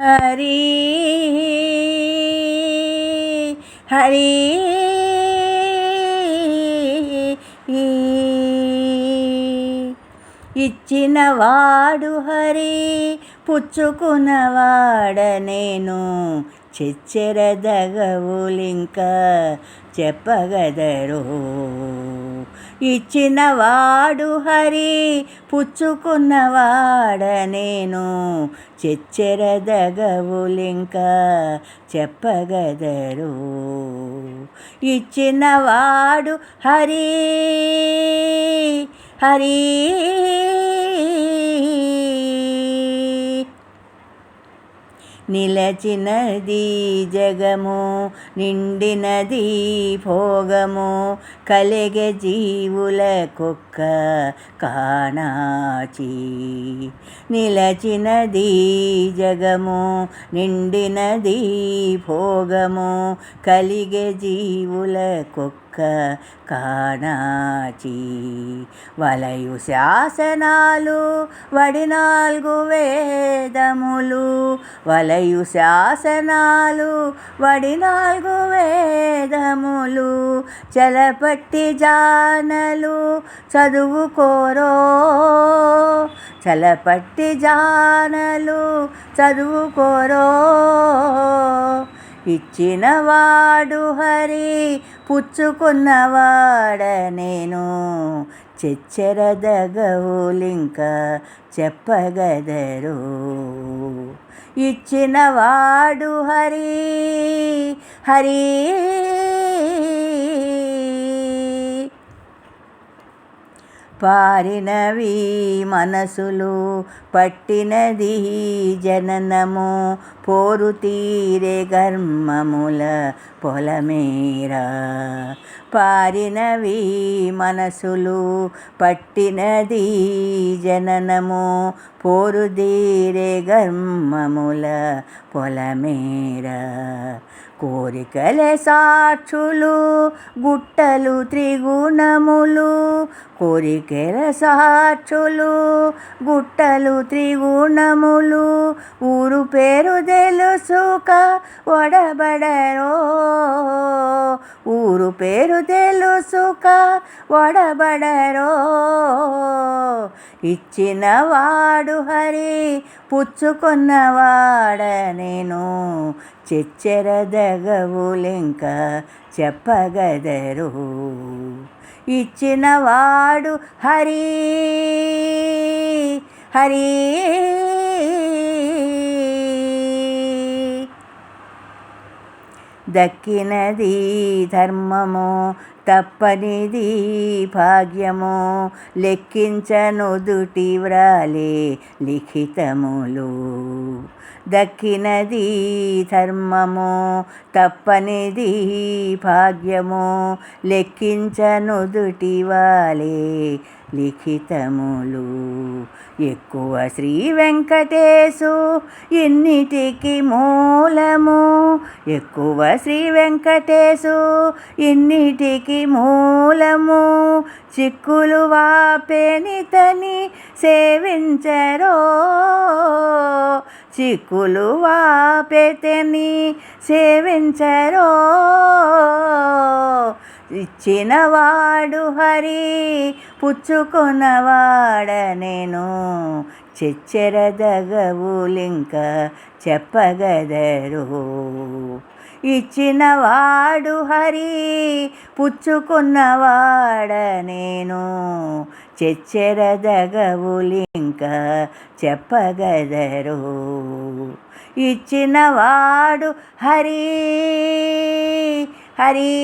హరి హరి ఇచ్చినవాడు హరి పుచ్చుకున్నవాడ నేను చెచ్చెరదగవులింక చెప్పగదరో. ఇచ్చినవాడు హరి పుచ్చుకున్నవాడ నేను చెచ్చెరదగవులింక చెప్పగదరో. ఇచ్చినవాడు హరి హరి నిలచినది జగము నిండినది భోగము కలిగే జీవులకొక్క కాణాచి. నిలచినది జగము నిండినది భోగము కలిగే జీవులకొక్క కాణాచి. వలయు శాసనాలు వడినాల్గు వేదములు వలయు శాసనాలు వడినాల్గు వేదములు చలపట్టి జానలు చదువుకోరో. చలపట్టి జానలు చదువుకోరో. ఇచ్చినవాడు హరి పుచ్చుకున్నవాడ నేను చెచ్చెరదగవులింక చెప్పగదరో. ఇచ్చినవాడు హరి హరి పారినవి మనసులు పట్టినది జననము పోరు తీరే గర్మముల పొలమేరా. పారినవి మనసులు పట్టినది జననము పోరు తీరే గర్మముల పొలమేరా. కోరికలే సాక్షులు గుట్టలు త్రిగుణములు కోరికల సాక్షులు గుట్టలు త్రిగుణములు ఊరు పేరు తెలుసుక వడబడరో. ఊరు పేరు తెలుసుక వడబడరో. ఇచ్చినవాడు హరి పుచ్చుకున్నవాడ నేను చెచ్చెరదగవులింక చెప్పగదరో. ఇచ్చినవాడు హరి హరి దక్కినది ధర్మము తప్పనిది భాగ్యము లెక్కించనుదుటి వ్రాలే లిఖితములు. దక్కినది ధర్మము తప్పనిది భాగ్యము లెక్కించనుదుటి వాలే లిఖితములు. ఎక్కువ శ్రీ వెంకటేశు ఇన్నిటికి మూలము ఎక్కువ శ్రీ వెంకటేశు ఇన్నిటికి మూలము చిక్కులు వాపెనితని సేవించరో. చిక్కులు వాపెతని సేవించరో. ఇచ్చినవాడు హరి పుచ్చుకున్నవాడ నేను చెచ్చెరదగవులింక చెప్పగదరో. ఇచ్చినవాడు హరి పుచ్చుకున్నవాడ నేను చెచ్చెరదగవులింక చెప్పగదరో. ఇచ్చినవాడు హరి హరి